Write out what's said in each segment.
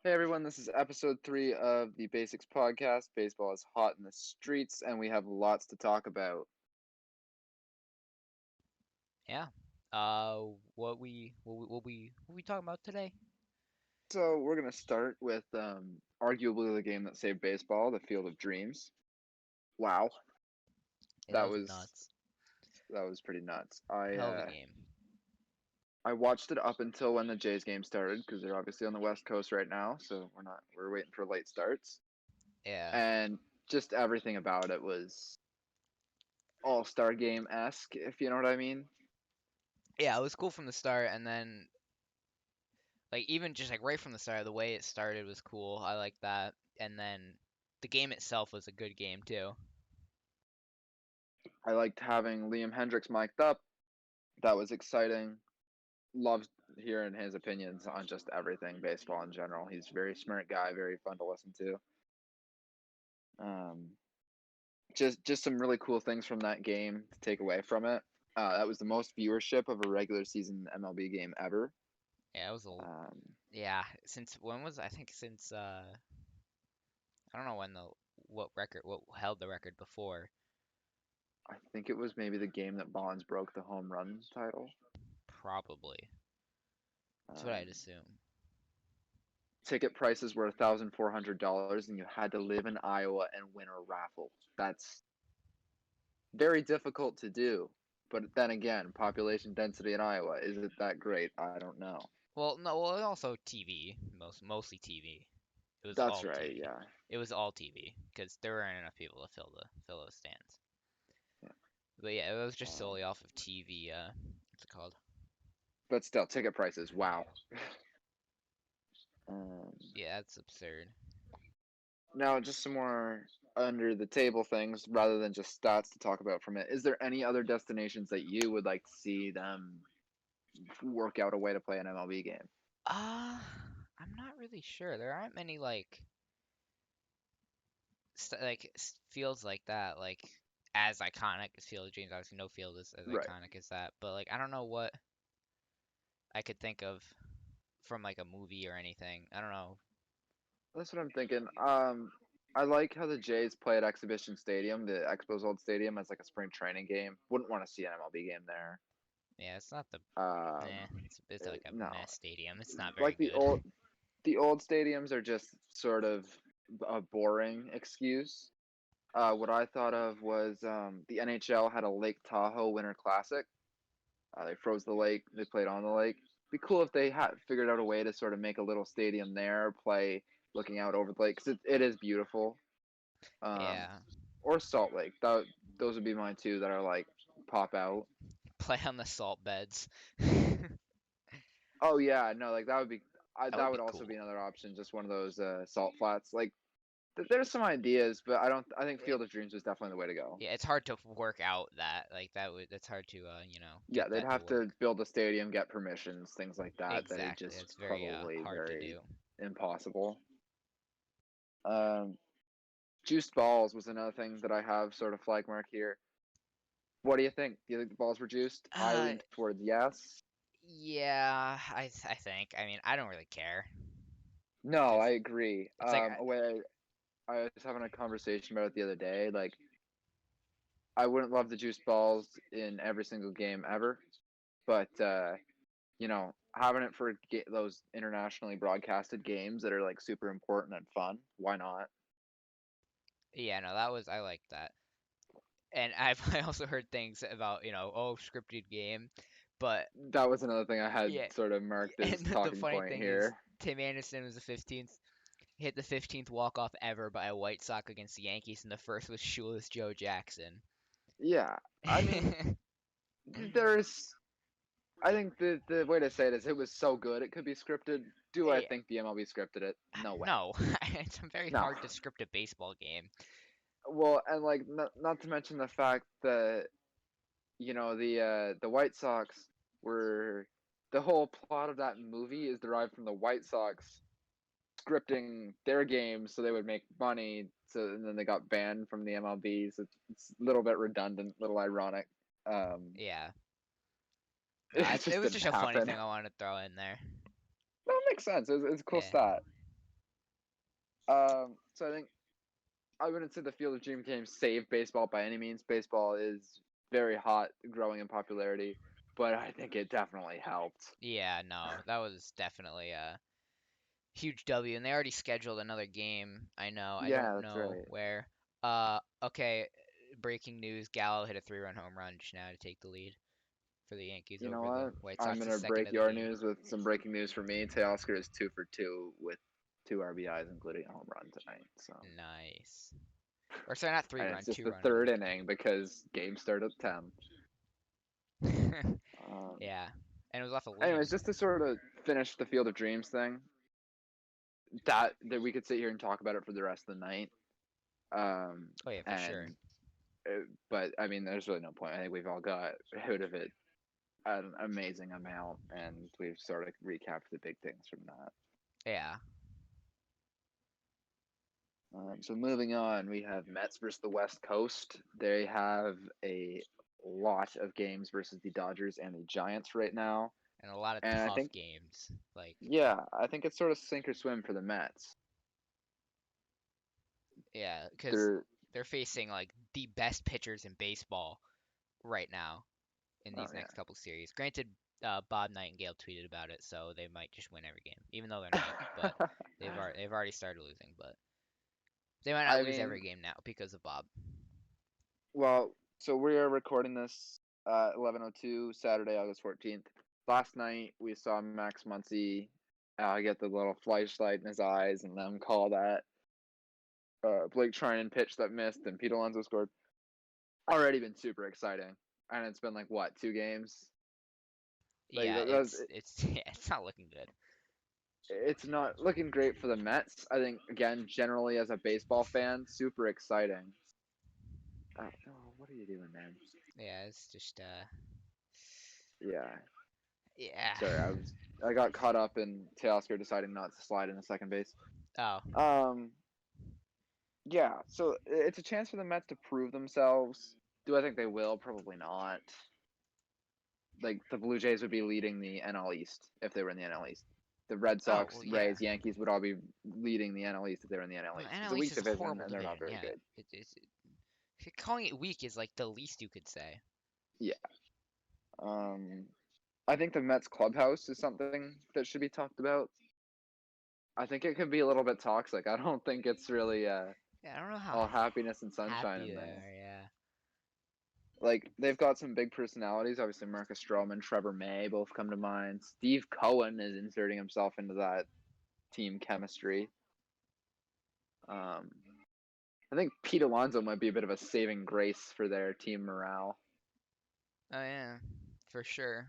Hey everyone, this is episode 3 of the Basics podcast. Baseball is hot in the streets and we have lots to talk about. Yeah. What we talking about today? So, we're going to start with arguably the game that saved baseball, the Field of Dreams. Wow, Yeah, that that was was nuts. that was pretty nuts. I Hell of a uh game. I watched it up until when the Jays game started because they're obviously on the West Coast right now, so we're waiting for late starts. Yeah. And just everything about it was all-star game-esque, if you know what I mean. Yeah, it was cool from the start, and then like even just like right from the start, the way it started was cool. I like that, and then the game itself was a good game too. I liked having Liam Hendricks mic'd up. That was exciting. Loved hearing his opinions on just everything baseball in general. He's a very smart guy, very fun to listen to. Um, just some really cool things from that game to take away from it. That was the most viewership of a regular season MLB game ever. Yeah, it was a Um, yeah. Since when was I think since I don't know what held the record before. I think it was maybe the game that Bonds broke the home run title. Probably. That's what Um, I'd assume. Ticket prices were $1,400, and you had to live in Iowa and win a raffle. That's very difficult to do. But then again, population density in Iowa, is it that great? I don't know. Well, no, well, also TV, mostly TV. It was That's all right, TV. yeah. It was all TV because there weren't enough people to fill those stands. Yeah. But yeah, it was just Um, solely off of TV. What's it called? but still, ticket prices, wow. Um, Yeah, that's absurd. Now, just some more under the table things rather than just stats to talk about from it. Is there any other destinations that you would like to see them work out a way to play an MLB game? I'm not really sure. There aren't many fields like that, like as iconic as Field of Dreams. Obviously, no field is as Right. iconic as that. But like, I don't know what I could think of from like a movie or anything. I don't know. That's what I'm thinking. I like how the Jays play at Exhibition Stadium, the Expos old stadium, as like a spring training game. Wouldn't want to see an MLB game there. Yeah, it's not the Um, it's like a no, mess stadium. It's not very like good. the old stadiums are just sort of a boring excuse. What I thought of was the NHL had a Lake Tahoe Winter Classic. They froze the lake. They played on the lake. It'd be cool if they had figured out a way to sort of make a little stadium there, play looking out over the lake, because it is beautiful. Um, Yeah, or Salt Lake. Those would be mine too that are like pop out. play on the salt beds. Oh yeah, no, like that would be. That would That be would also be cool. another option. Just one of those salt flats. Like there's some ideas, but I don't. I think It, Field of Dreams is definitely the way to go. yeah, it's hard to work out that. Like that's hard to Yeah, get they'd that to have work. to build a stadium, get permissions, things like that. That are Exactly. just It's very probably hard to very do. impossible. Um, Juiced balls was another thing that I have sort of flag mark here. What do you think? Do you think the balls were juiced? I Uh, leaned towards yes. yeah, I think. I mean, I don't really care No, I because agree. it's like A way I was having a conversation about it the other day. Like, I wouldn't love the juice balls in every single game ever, but having it for those internationally broadcasted games that are like super important and fun, why not? yeah, no, that was I like that. And I've I also heard things about scripted game, but That was another thing I had yeah, sort of marked and as the talking funny point thing is here. Tim Anderson was the 15th, hit the 15th walk off ever by a White Sox against the Yankees, and the first was shoeless Joe Jackson. Yeah, I mean, there's. I think the way to say it is it was so good it could be scripted. Do I Yeah, think the MLB scripted it? No way. no, it's very No. hard to script a baseball game. Well, and like not to mention the fact that the White Sox were the whole plot of that movie is derived from the White Sox scripting their games so they would make money. So and then they got banned from the MLB. So it's a little bit redundant, a little ironic. Um, Yeah, no, it it just was didn't just a funny happen. thing I wanted to throw in there. No, it makes sense. It's a cool Yeah, stat. So I think I wouldn't say the Field of Dreams game saved baseball by any means. Baseball is very hot, growing in popularity, but I think it definitely helped. Yeah, no, that was definitely a huge W, and they already scheduled another game. I know. I Yeah, don't that's know right. where. Okay, breaking news: Gallo hit a three-run home run just now to take the lead for the Yankees You know over the what? White I'm Sox, the gonna second break of the your game. news with some breaking news for me. Teoscar is 2 for 2 with 2 RBIs, including a home run tonight. So, Nice. Or sorry, not and three-run, it's just the two-run. third inning because game started at 10. Um, Yeah, and it was off a lead. anyways, just to sort of finish the Field of Dreams thing, that we could sit here and talk about it for the rest of the night. Oh yeah, for sure. And but I mean, there's really no point. I think we've all got out of it an amazing amount, and we've sort of recapped the big things from that. Yeah. So moving on, we have Mets versus the West Coast. They have a lot of games versus the Dodgers and the Giants right now, And a lot of and I tough think, games. Like, yeah, I think it's sort of sink or swim for the Mets. yeah, because They're, they're facing like the best pitchers in baseball right now in oh these next couple series. Granted, Bob Nightingale tweeted about it, so they might just win every game, even though they're ninth. But yeah. they've already started losing, but they might not I lose mean, every game now because of Bob. well, so we are recording this 11:02 Saturday, August 14th. Last night we saw Max Muncy get the little flashlight in his eyes and them call that Blake Trinan pitch that missed and Pete Alonso scored. Already been super exciting, and it's been like what 2 games? Like Yeah, that's it's yeah, it's not looking good. it's not looking great for the Mets. I think again, generally as a baseball fan, super exciting. Oh, what are you doing, man? Yeah, it's just Yeah, yeah. sorry, I got caught up in Teoscar deciding not to slide into second base. Oh, Um, yeah, so it's a chance for the Mets to prove themselves. Do I think they will? Probably not. Like the Blue Jays would be leading the NL East if they were in the NL East. The Red oh Sox, well, yeah. Rays, Yankees would all be leading the NL East if they were in the NL Well, East. It's NL a East weak is a division, horrible and they're not division. very Yeah, good. calling it weak is like the least you could say. Yeah. Um, I think the Mets clubhouse is something that should be talked about. I think it could be a little bit toxic. I don't think it's really Yeah, I don't know how all happiness and sunshine happy in they there. are. Yeah. Like they've got some big personalities. Obviously, Marcus Stroman, Trevor May both come to mind. Steve Cohen is inserting himself into that team chemistry. I think Pete Alonso might be a bit of a saving grace for their team morale. Oh yeah, for sure.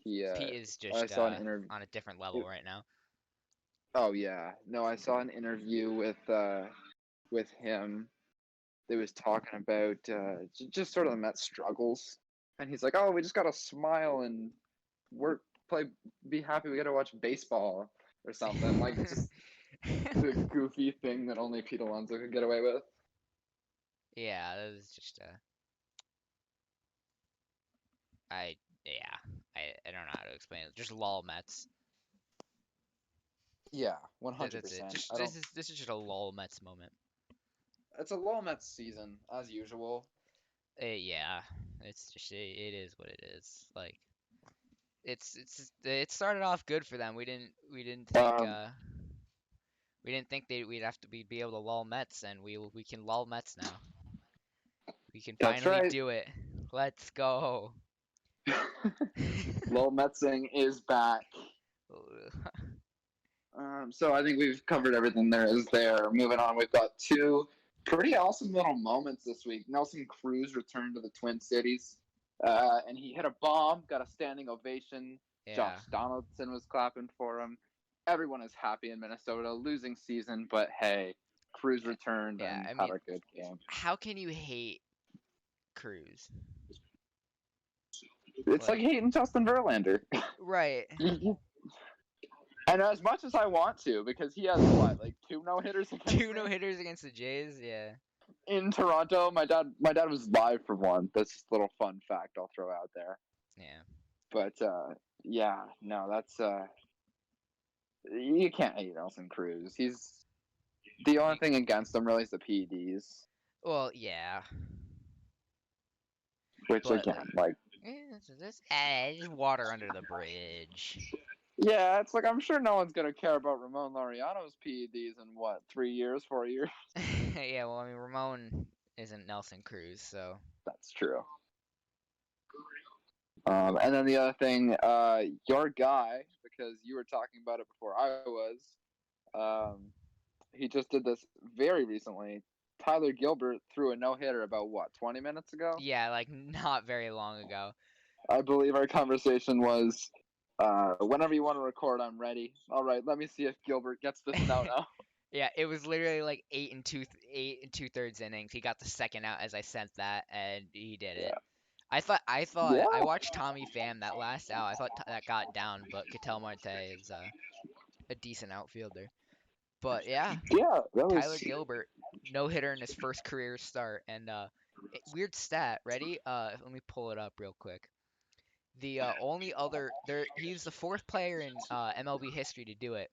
He, Pete is I just saw an interview. on a different level right now. Oh yeah, no, I saw an interview with him. That was talking about just sort of the Mets struggles, and he's like, "Oh, we just gotta smile and work, play, be happy. We gotta watch baseball or something." Like just the goofy thing that only Pete Alonso could get away with. Yeah, that was just I yeah, I don't know how to explain it. Just lol Mets. Yeah, one hundred That's it. percent. Just I don't. this is just a lol Mets moment. It's a low Mets season as usual. Yeah, it's just it is what it is. Like it started off good for them. Um, We didn't think we'd have to be able to lull Mets, and we can lull Mets now. We can that's finally right. do it. Let's go. Lil Metsing is back. So I think we've covered everything there is there. Moving on, we've got 2 pretty awesome little moments this week. Nelson Cruz returned to the Twin Cities, and he hit a bomb, got a standing ovation. Josh Yeah, Donaldson was clapping for him. Everyone is happy in Minnesota. Losing season, but hey, Cruz returned yeah. and I had mean, a good game. how can you hate Cruz? It's like Like, hating Justin Verlander. right? And as much as I want to, because he has what, like 2 no-hitters against Two me no hitters against the Jays. Yeah, in Toronto. My dad was live for one. That's just a little fun fact I'll throw out there. yeah. But yeah, no, that's you can't hate Nelson Cruz. The only thing against them really is the PEDs, Well, yeah, which but again, like, just water under the bridge. yeah, it's like I'm sure no one's gonna care about Ramon Laureano's PEDs in what 3 years, 4 years. Yeah, well, I mean, Ramon isn't Nelson Cruz, so That's true. And then the other thing, your guy, because you were talking about it before I was, he just did this very recently. Tyler Gilbert threw a no hitter about what 20 minutes ago. yeah, like not very long ago. I believe our conversation was, whenever you want to record, I'm ready. All right, let me see if Gilbert gets this out now. Yeah, it was literally like 8 and 2/3 innings. He got the second out as I sent that, and he did it. Yeah. I thought I Yeah. watched Tommy Pham that last out. I thought that got down, but Ketel Marte is a decent outfielder. But yeah, Yeah. That Tyler was. Gilbert, no hitter in his first career start, and weird stat. Ready? Let me pull it up real quick. The only other there, he's the fourth player in MLB history to do it,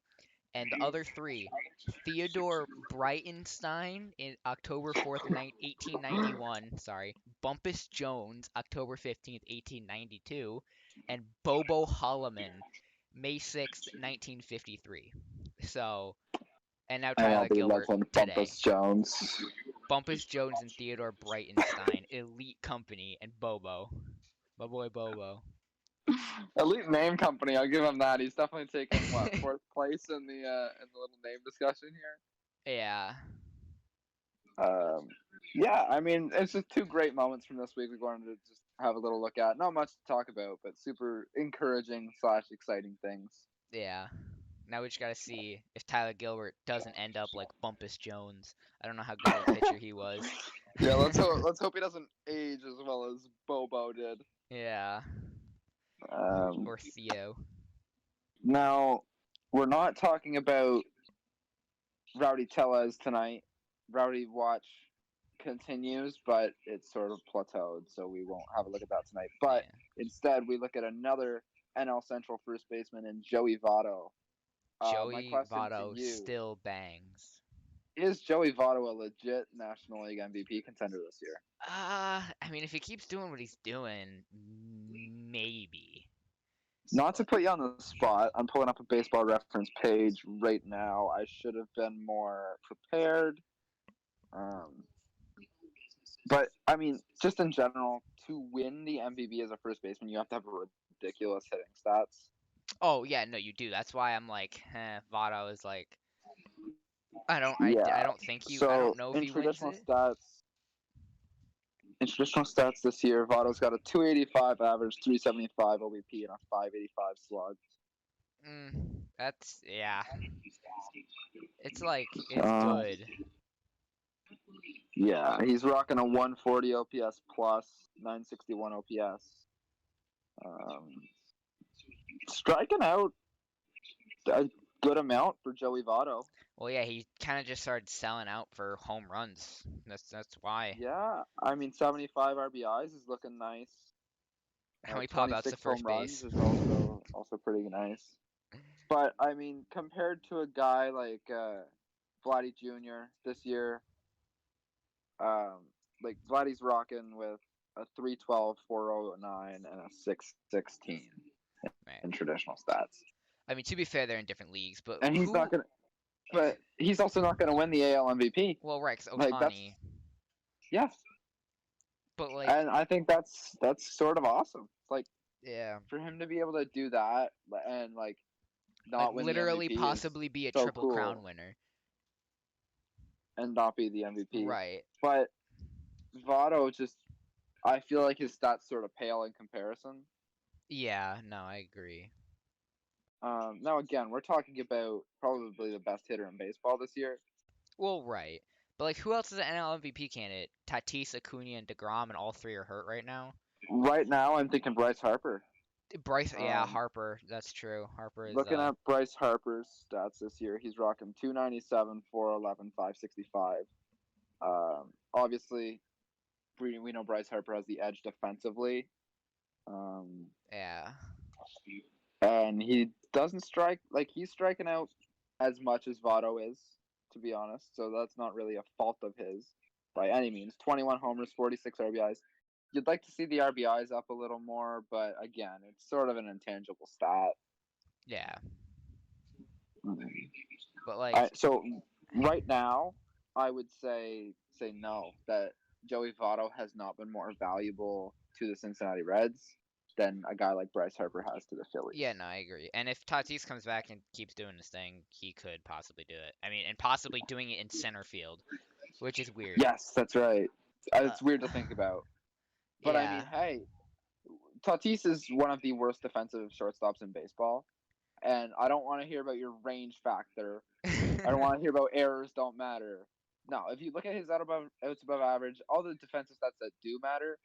and the other three, Theodore Breitenstein in October 4th, 1891. Sorry, Bumpus Jones, October 15th, 1892, and Bobo Holloman, May 6th, 1953. So, and now Tyler MLB Gilbert legend today. Bumpus Jones. Bumpus Jones and Theodore Breitenstein, elite company, and Bobo. My boy Bobo. Elite name company. I'll give him that. He's definitely taken what 4th place in the little name discussion here. Yeah. Yeah, I mean, it's just 2 great moments from this week we wanted to just have a little look at. Not much to talk about, but super encouraging / exciting things. Yeah. Now we just gotta see if Tyler Gilbert doesn't end up like Bumpus Jones. I don't know how good of a pitcher he was. Yeah, let's hope he doesn't age as well as Bobo did. Yeah. Um, Or Theo. Now, we're not talking about Rowdy Tellez tonight. Rowdy watch continues, but it's sort of plateaued, so we won't have a look at that tonight. But Yeah. instead, we look at another NL Central first baseman in Joey Votto. My Joey question to Votto you still bangs. is: Joey Votto a legit National League MVP contender this year? I mean, if he keeps doing what he's doing, maybe. Not to put you on the spot, I'm pulling up a baseball reference page right now. I should have been more prepared. Um, but I mean, just in general, to win the MVP as a first baseman, you have to have ridiculous hitting stats. Oh yeah, no, you do. That's why I'm like, Votto is like, I Yeah. don't think I So don't know if he wins it. in traditional stats this year, Votto's got a 285 average, 375 OBP, and a 585 slug. Yeah. It's like it's Uh, good. yeah, he's rocking a 140 OPS plus, 961 OPS. Um, striking out a good amount for Joey Votto. Well, yeah, he kind of just started selling out for home runs. That's why. Yeah, I mean 75 RBIs is looking nice. How many pop outs to 26 home first runs base? is also pretty nice. But I mean, compared to a guy like Vladdy Jr. this year, like Vladdy's rocking with a 312, 409, and a 616 Right. in traditional stats. I mean, to be fair, they're in different leagues, but And he's not gonna. But he's also not gonna win the AL MVP. Well, right, 'cause Like that's Ohtani. yeah. But like, And I think that's sort of awesome. Like yeah, for him to be able to do that and like like not win the literally MVP is possibly be a so triple crown cool, winner. and not be the MVP. Right. But Votto just, I feel like his stats sort of pale in comparison. Yeah. No, I agree. Now again, we're talking about probably the best hitter in baseball this year. Well, right. But like, who else is an NL MVP candidate? Tatis, Acuna, and Degrom, and all three are hurt right now. Right now, I'm thinking Bryce Harper. Bryce, yeah, Um, Harper. That's true. Harper is Looking at Bryce Harper's stats this year, he's rocking 297, 411, 565. Obviously, we know Bryce Harper has the edge defensively. Yeah. And he doesn't strike, like he's striking out as much as Votto is. to be honest. So that's not really a fault of his by any means. 21 homers, 46 RBIs. You'd like to see the RBIs up a little more, but again, it's sort of an intangible stat. Yeah. Mm-hmm. But like, So right now, I would say no, that Joey Votto has not been more valuable to the Cincinnati Reds than a guy like Bryce Harper has to the Phillies. yeah, no, I agree. And if Tatis comes back and keeps doing his thing, he could possibly do it. I mean, and possibly doing it in center field, which is weird. Yes, that's right. Uh, It's weird to think about. But I yeah. mean, hey, Tatis is one of the worst defensive shortstops in baseball. And I don't want to hear about your range factor. I don't want to hear about errors don't matter. No, if you look at his outs above average, all the defensive stats that do matter,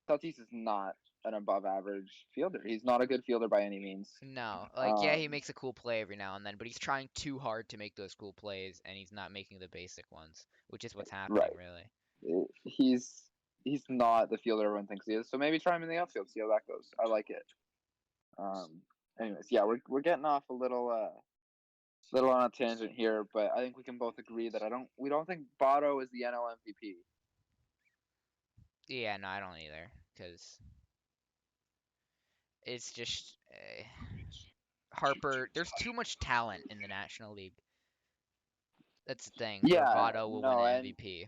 Tatis is not an above average fielder. He's not a good fielder by any means. No, like, yeah, he makes a cool play every now and then, but he's trying too hard to make those cool plays, and he's not making the basic ones, which is what's happening, Right. really. He's not the fielder everyone thinks he is. So maybe try him in the outfield, see how that goes. I like it. Anyways, yeah, we're getting off a little on a tangent here, but I think we can both agree that we don't think Votto is the NL MVP. Yeah, no, I don't either, because it's just Harper. There's too much talent in the National League. That's the thing, where Yeah, Votto will win no, an and MVP.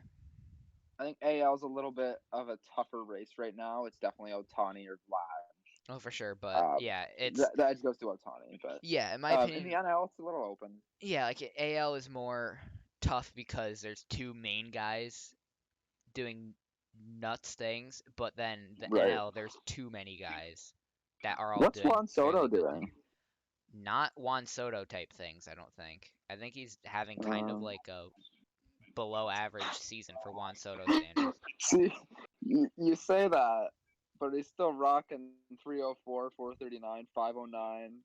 I think AL is a little bit of a tougher race right now. It's definitely Otani or Vlad. Oh, for sure, but yeah, it's The edge goes to Otani, but yeah, in my in the opinion, NL it's a little open. yeah, like AL is more tough because there's two main guys doing nuts things, but then the Right. NL there's too many guys that are all What's doing Juan Soto fairly good things. doing? Not Juan Soto type things, I don't think. I think he's having kind of Um, like a below average season for Juan Soto standards. See, you say that, but he's still rocking 304, 439, 509,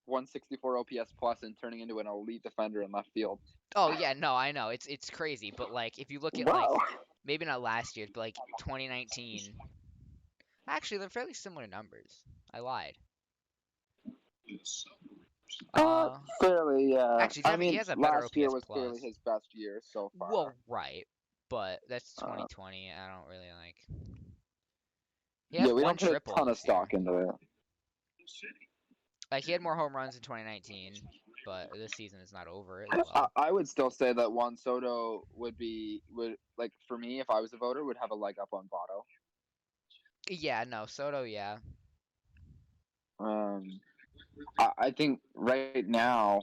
164 OPS plus, and turning into an elite defender in left field. Oh yeah, no, I know. It's crazy, but like if you look at like Wow. maybe not last year's, but like 2019. Actually, they're fairly similar numbers. I lied. Uh, Fairly, yeah. actually, I he mean, has a better last year OPS was clearly plus. his best year so far. Well, right, but that's Uh, 2020. I don't really like. He has yeah, we one don't put a triple ton of this year. stock into it. Like he had more home runs in 2019, but this season is not over as well. I would still say that Juan Soto would like for me if I was a voter would have a leg up on Votto. Yeah, no, Soto, yeah. Um, I think right now,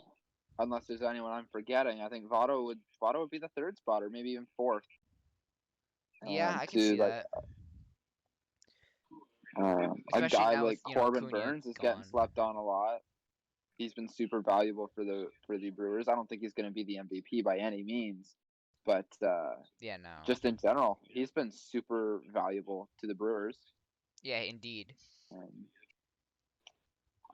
unless there's anyone I'm forgetting, I think Votto would be the third spot or maybe even fourth. Yeah, I can To see like that. a Especially guy now with, like Corbin Acuna Burns is getting gone. slept on a lot. He's been super valuable for the Brewers. I don't think he's going to be the MVP by any means, but Yeah, no. just in general, he's been super valuable to the Brewers. Yeah, indeed.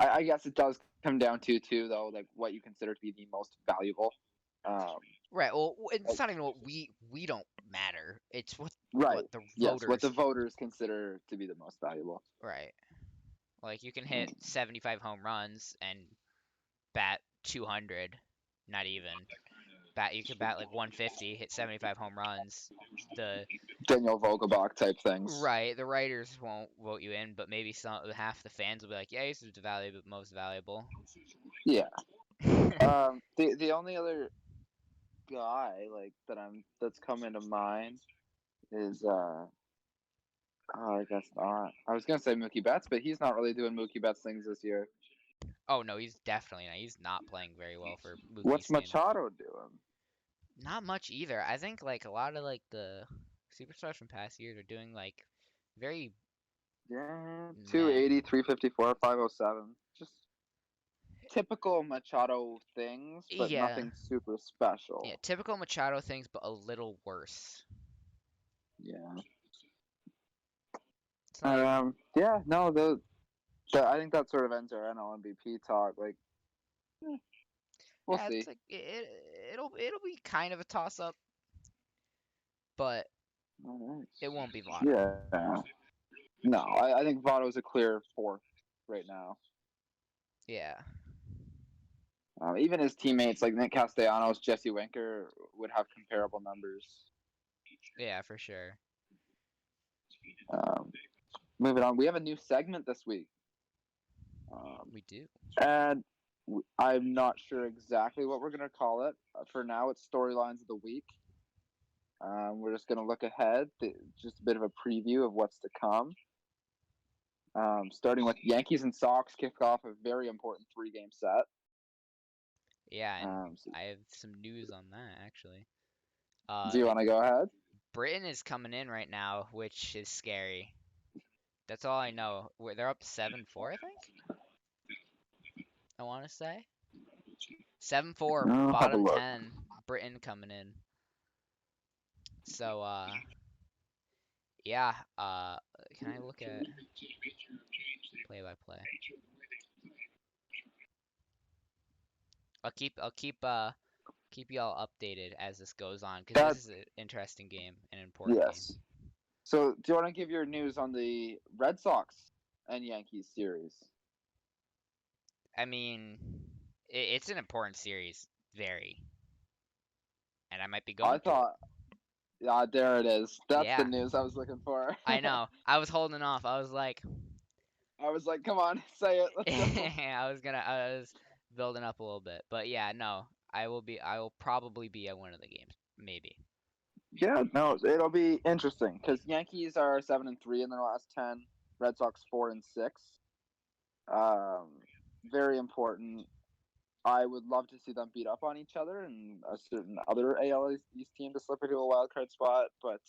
I guess it does come down to too, though, like what you consider to be the most valuable. Right. Well, it's not even what we don't matter. It's what Right. the Yes, what voters. the voters consider to be the most valuable. Right. Like you can hit 75 home runs and bat 200, not even. You could bat like 150, hit 75 home runs. The Daniel Vogelbach type things. right, the writers won't vote you in, but maybe half the fans will be like, "Yeah, he's the most valuable." Yeah. The only other guy like that's come into mind is I guess not. I was gonna say Mookie Betts, but he's not really doing Mookie Betts things this year. Oh no, he's definitely not. He's not playing very well for Mookie What's standards. Machado doing? Not much either. I think like a lot of like the superstars from past years are doing like very Yeah, meh. 280, 354, 507. Just typical Machado things, but Yeah, nothing super yeah, special. typical Machado things, but a little worse. Yeah. It's not even. Yeah. No. I think that sort of ends our NL MVP talk. Like, we'll Yeah, see. it's like it'll be kind of a toss up, but All it won't be right. Votto. Yeah. No, I think Votto's a clear fourth right now. Yeah. Even his teammates like Nick Castellanos, Jesse Winker would have comparable numbers. Yeah, for sure. Moving on, we have a new segment this week. We do. And I'm not sure exactly what we're going to call it. For now, it's Storylines of the Week. We're just going to look ahead, just a bit of a preview of what's to come. Starting with Yankees and Sox kick off a very important 3-game set. Yeah, and I have some news on that actually. Do you want to go ahead? Britain is coming in right now, which is scary. That's all I know. They're up 7-4, I think. I want to say 7-4, I'll have a bottom look. 10. Britain coming in. So yeah. Can I look at play-by-play? I'll keep y'all updated as this goes on because this is an interesting game, an important game. Yes. So, do you want to give your news on the Red Sox and Yankees series? I mean, it's an important series, very. And I might be going to it. Yeah, there it is. That's the Yeah. news I was looking for. I know. I was holding off. I was like, come on, say it. Let's go. I was building up a little bit. But yeah, no. I will probably be at one of the games. Maybe. Yeah, no, it'll be interesting because Yankees are 7-3 in their last 10. Red Sox 4-6. Very important. I would love to see them beat up on each other and a certain other AL East team to slip into a wild card spot. But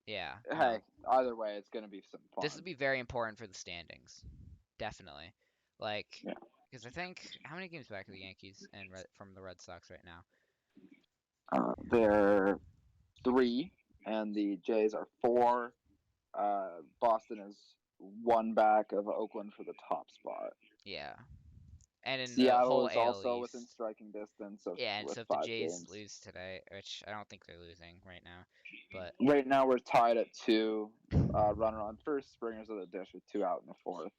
Yeah. hey, either way, it's gonna be some fun. This would be very important for the standings. Definitely. Like, because I think how many games back are the Yankees and from the Red Sox right now? They're 3, and the Jays are 4. Boston is 1 back of Oakland for the top spot. Yeah. And in the Seattle whole is AL also East. within striking distance of Yeah, and with so if the 5 Jays games. lose today, which I don't think they're losing right now, but right now we're tied at 2. Runner on first, Springer's of the dish with 2 out in the 4th.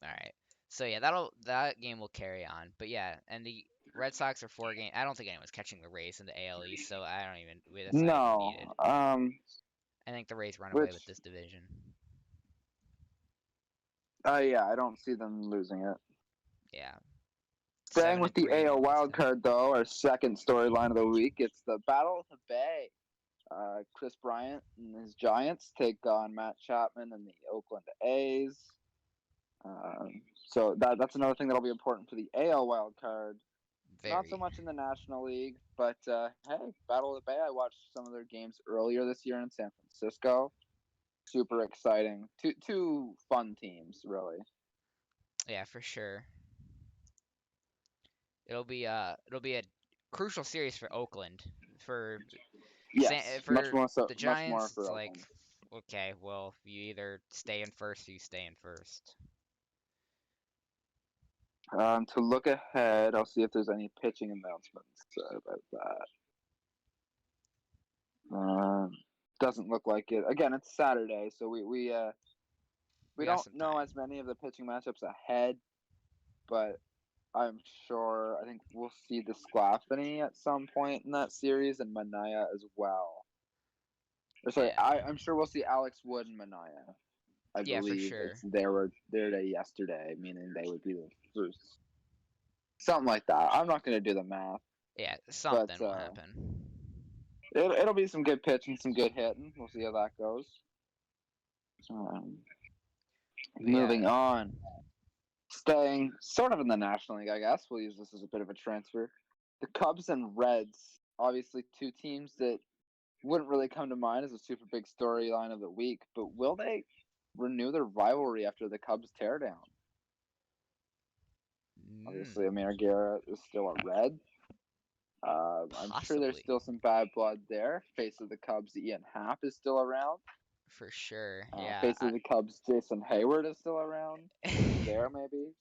all right. So yeah, that game will carry on. But yeah, and the Red Sox are 4 games. I don't think anyone's catching the Rays in the AL East, so I don't even. That's not even needed. I think the Rays run away with this division. Yeah, I don't see them losing it. Yeah. Staying with the AL wildcard, though, our second storyline of the week, it's the Battle of the Bay. Chris Bryant and his Giants take on Matt Chapman and the Oakland A's. So that's another thing that'll be important for the AL wildcard. Not so much in the National League, but hey, Battle of the Bay. I watched some of their games earlier this year in San Francisco. Super exciting. Two fun teams, really. Yeah, for sure. It'll be a crucial series for Oakland. For much more so. the Giants, much more for it's Oakland. like, okay, well, you either stay in first or you stay in first. To look ahead, I'll see if there's any pitching announcements about that. Doesn't look like it. Again, it's Saturday, so we don't know as many of the pitching matchups ahead, but I'm sure. I think we'll see the Desclafani at some point in that series, and Manaea as well. Sorry, yeah. I'm sure we'll see Alex Wood and Manaea. I believe for sure. It's their day yesterday, meaning they would be the first. Something like that. I'm not going to do the math. Yeah, something will happen. It'll be some good pitching, some good hitting. We'll see how that goes. Moving on. Staying sort of in the National League, I guess. We'll use this as a bit of a transfer. The Cubs and Reds, obviously 2 teams that wouldn't really come to mind as a super big storyline of the week, but will they renew their rivalry after the Cubs teardown? Obviously, Amir Garrett is still a Red. I'm sure there's still some bad blood there. Face of the Cubs, Ian Happ is still around. For sure, yeah. Face of the Cubs, Jason Hayward is still around. There, maybe.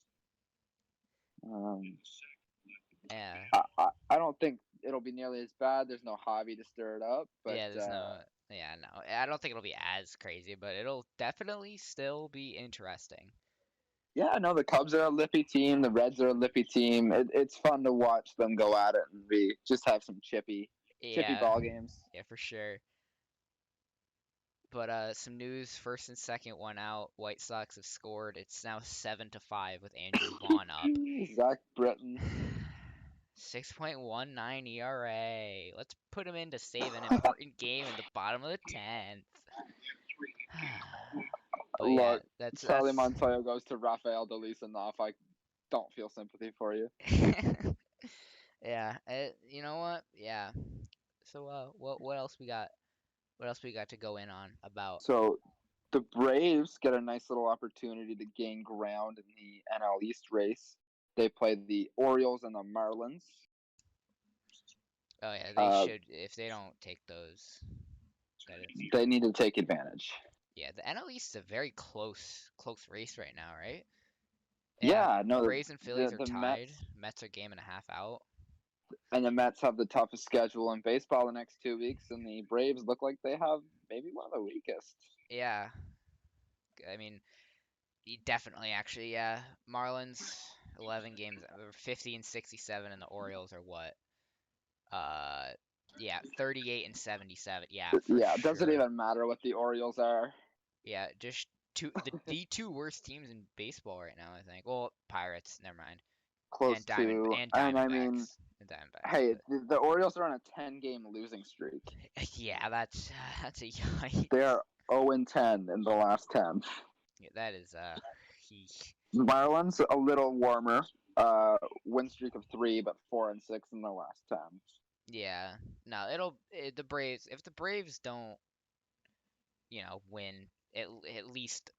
Yeah. I don't think it'll be nearly as bad. There's no hobby to stir it up. But yeah, there's no. Yeah, no. I don't think it'll be as crazy, but it'll definitely still be interesting. Yeah, no, the Cubs are a lippy team. The Reds are a lippy team. It's fun to watch them go at it and just have some chippy Yeah, ball games. yeah, for sure. But some news: first and second one out. White Sox have scored. It's now 7-5 with Andrew Vaughn up. Zach Britton. 6.19 ERA. Let's put him in to save an important game in the bottom of the 10th. But yeah, Look, that's Charlie Montoya goes to Rafael Delisanoff. I don't feel sympathy for you. yeah. You know what? Yeah. So what else we got? What else we got to go in on about? So the Braves get a nice little opportunity to gain ground in the NL East race. They play the Orioles and the Marlins. Oh yeah, they should. If they don't take those, that is. They need to take advantage. Yeah, the NL East is a very close race right now, right? Yeah, no, Braves and Phillies are the tied. Mets Mets are game and a half out. and the Mets have the toughest schedule in baseball the next 2 weeks, and the Braves look like they have maybe one of the weakest. Yeah, I mean, definitely actually, yeah. Marlins 11 games, 50 and 67, and the Orioles are what? Uh, yeah, 38 and 77. Yeah, for Yeah, it doesn't sure. even matter what the Orioles are. Yeah, just the two worst teams in baseball right now, I think. Well, Pirates, never mind, Close and to, and I mean, Diamondbacks, hey, but the Orioles are on a 10-game losing streak. yeah, that's a yikes. They are 0-10 in the last 10. Yeah, that is he. Marlins a little warmer, win streak of 3, but 4-6 in the last 10. Yeah, no, the Braves. If the Braves don't, win at least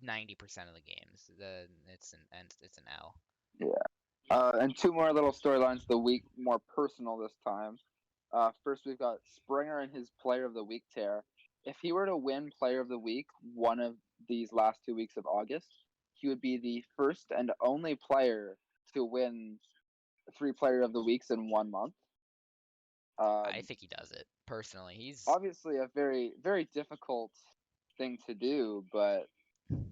90% of the games, then it's an L. Yeah. And two more little storylines of the week, more personal this time. First, we've got Springer and his Player of the Week tear. If he were to win Player of the Week one of these last 2 weeks of August, he would be the first and only player to win 3 Player of the Weeks in 1 month. I think he does it personally. He's Obviously a very, very difficult thing to do, but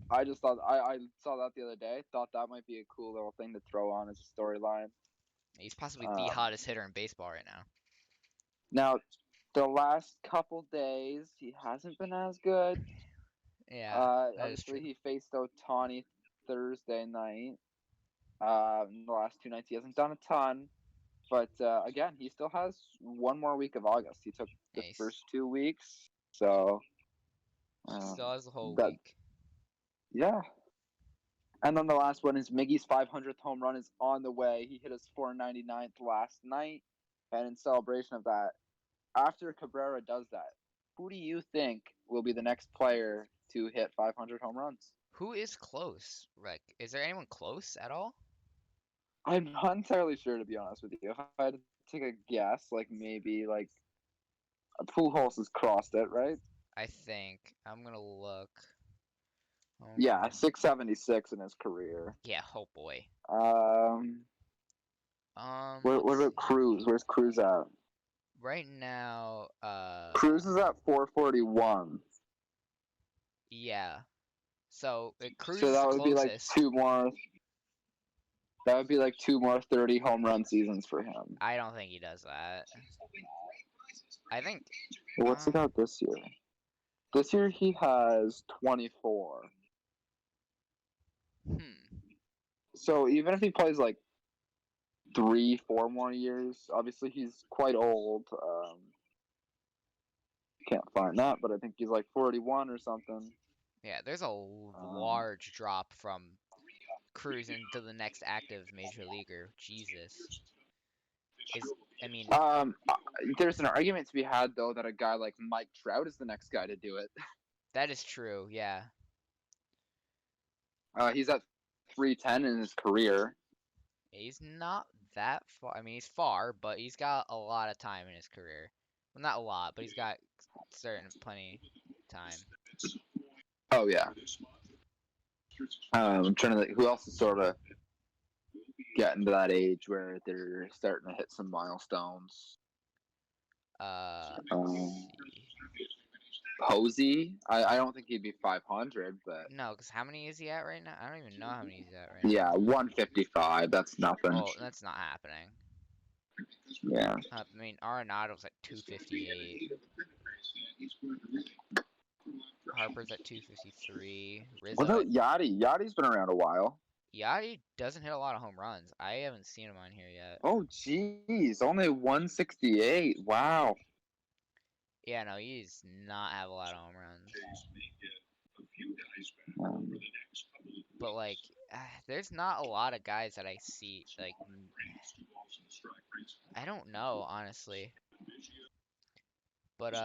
I just thought I saw that the other day. Thought that might be a cool little thing to throw on as a storyline. possibly the hottest hitter in baseball right now. Now, the last couple days, he hasn't been as good. Yeah, that is true. Obviously, he faced Ohtani Thursday night. In the last 2 nights, he hasn't done a ton. But again, he still has one more week of August. He took the first 2 weeks. So. Still has the whole that, week. Yeah. And then the last one is Miggy's 500th home run is on the way. He hit his 499th last night. And in celebration of that, after Cabrera does that, who do you think will be the next player to hit 500 home runs? Who is close? Like, is there anyone close at all? I'm not entirely sure, to be honest with you. If I had to take a guess, like maybe like Pujols has crossed it, right? I think I'm gonna look. Yeah, 676 in his career. Yeah. Oh boy. What about Cruz? Where's Cruz at? Right now, Cruz is at 441. Yeah. So Cruz So is the that would be like closest. 2 more. That would be like 2 more 30 home run seasons for him. I don't think he does that. I think. What's he got this year? This year he has 24. So even if he plays like 3-4 more years, obviously he's quite old. Can't find that, but I think he's like 41 or something. Yeah, there's a large drop from Cruz into the next active major leaguer. Jesus. There's an argument to be had though that a guy like Mike Trout is the next guy to do it. That is true. Yeah. He's at 310 in his career. He's not that far. I mean, he's far, but he's got a lot of time in his career. Well, not a lot, but he's got plenty time. Oh yeah. I'm trying to think who else is sort of getting to that age where they're starting to hit some milestones. Let's see. Posey, I don't think he'd be 500, but No, because how many is he at right now? I don't even know how many he's at right yeah, now. 155. That's nothing. Oh, that's not happening. Yeah. I mean, Arenado's at 258. Harper's at 253. What Rizzo at about Yachty? Yachty's been around a while. Yachty doesn't hit a lot of home runs. I haven't seen him on here yet. Oh, geez, only 168. Wow. Yeah, no, he's not have a lot of home runs. Um, But like, there's not a lot of guys that I see. Like, I don't know honestly. But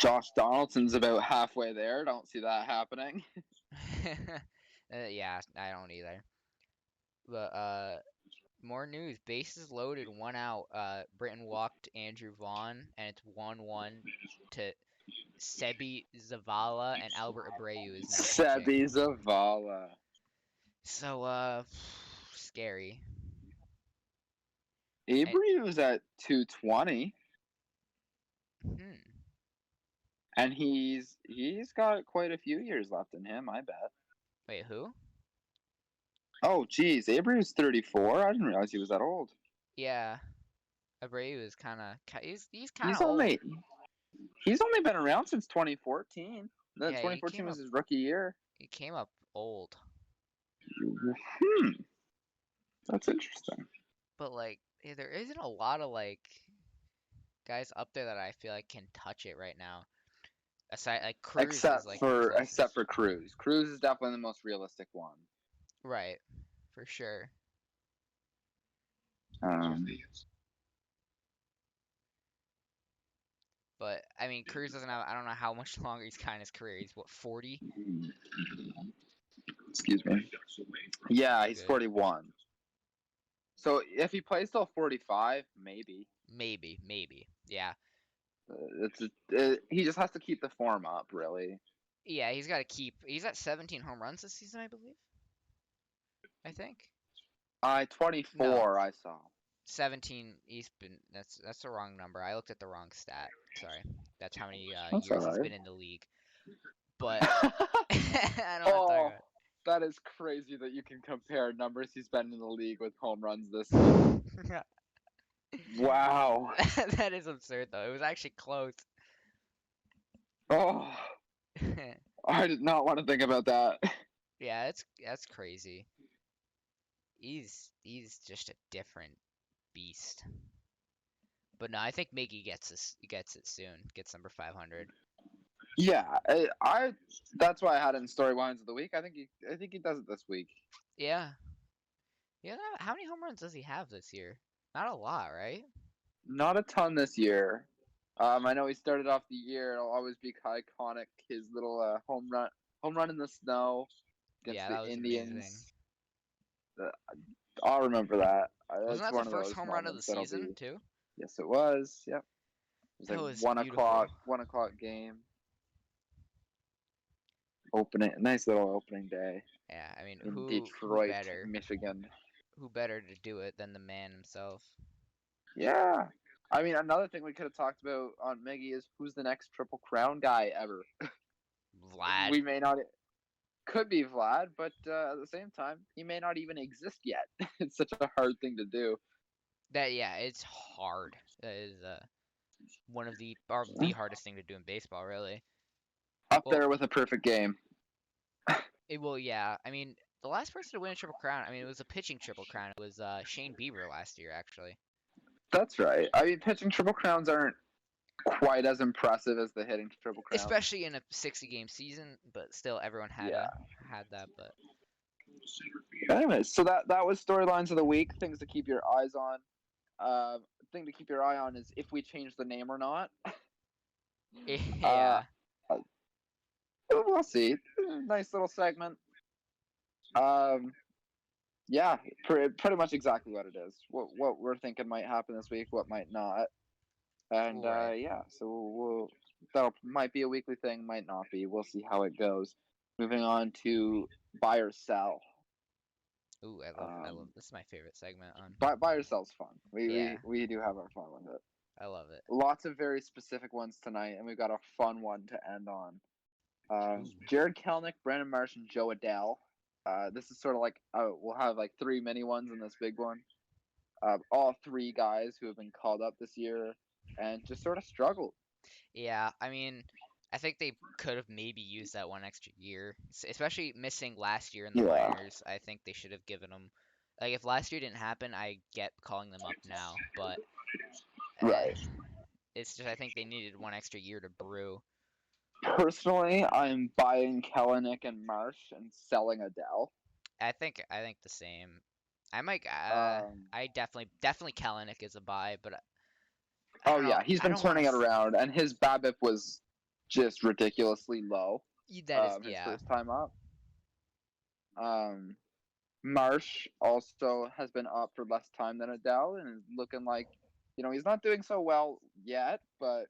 Josh Donaldson's about halfway there. Don't see that happening. yeah, I don't either. But more news. Bases loaded, one out. Britton walked Andrew Vaughn, and it's 1-1 to Sebi Zavala, and Albert Abreu is now pitching. Sebi Zavala. So scary. And, Abreu's at 220, hmm. and he's got quite a few years left in him. I bet. Wait, who? Oh, geez, Abreu's 34. I didn't realize he was that old. Yeah, Abreu is kind of he's kind He's of old. only he's only been around since 2014. That Yeah, 2014 was his rookie year. he came up old. Hmm, that's interesting. But like, there isn't a lot of like guys up there that I feel like can touch it right now. Aside, like Cruz is like the closest. Except for Cruz. Cruz is definitely the most realistic one. Right, for sure. Um, But I mean, Cruz doesn't have. I don't know how much longer he's got in his career. He's what, 40? excuse me. Yeah, he's Good. 41. So if he plays till 45, maybe. Maybe. Yeah. He just has to keep the form up, really. Yeah, he's got to keep. He's at 17 home runs this season, I believe. I think. 24. No, I saw. 17. He's been. That's the wrong number. I looked at the wrong stat. Sorry. That's how many That's years he's alright. been in the league. But I don't want to talk that is crazy that you can compare numbers he's been in the league with home runs this season. about. Wow. That is absurd, though. It was actually close. Oh, I did not want to think about that. Yeah, that's crazy. He's just a different beast. But no, I think Miggy gets it soon. Gets number 500. Yeah, that's why I had it in storylines of the week. I think he does it this week. Yeah. Yeah, how many home runs does he have this year? Not a lot, right? Not a ton this year. I know he started off the year. It'll always be iconic. His little home run in the snow against Yeah, the that was amazing. Indians. I'll remember that. Wasn't That's that one the of first those home run of the moments that'll season be. too? Yes, it was. Yep. It was That like was 1 o'clock. beautiful. 1 o'clock game. Opening. Nice little opening day Yeah, I mean, in who Detroit, better? Michigan. Who better to do it than the man himself? Yeah. I mean, another thing we could have talked about on Miggy is who's the next Triple Crown guy ever. Vlad. We may not. Could be Vlad, but at the same time, he may not even exist yet. It's such a hard thing to do. Yeah, it's hard. That is one of the hardest thing to do in baseball, really. Up there with a perfect game. Yeah. I mean, the last person to win a Triple Crown, I mean, it was a pitching Triple Crown. It was Shane Bieber last year, actually. That's right. I mean, pitching Triple Crowns aren't quite as impressive as the hitting Triple Crowns. Especially in a 60-game season, but still, everyone had that. But anyways, so that was storylines of the week. Things to keep your eyes on. Thing to keep your eye on is if we change the name or not. yeah. We'll see. Nice little segment. Yeah, pretty much exactly what it is. What we're thinking might happen this week, what might not, and Right. yeah. So that might be a weekly thing, might not be. We'll see how it goes. Moving on to buy or sell. Ooh, I love this is my favorite segment on. Buy or sell's fun. Yeah. We do have our fun with it. I love it. Lots of very specific ones tonight, and we've got a fun one to end on. Ooh. Jared Kelnick, Brandon Marsh, and Joe Adele. This is sort of like we'll have like 3 mini ones in this big one. All 3 guys who have been called up this year and just sort of struggled. Yeah, I mean, I think they could have maybe used that one extra year, especially missing last year in the Yeah. minors. I think they should have given them, like, if last year didn't happen, I get calling them up now, but eh, Right. it's just I think they needed one extra year to brew. Personally, I'm buying Kelenic and Marsh and selling Adele. I think the same. I might Um, I definitely Kalanick is a buy, but I oh don't know. yeah, he's I been don't want turning it to. around, and his BABIP was just ridiculously low. That is, His yeah. first time up. Um, Marsh also has been up for less time than Adele, and is looking like, he's not doing so well yet, but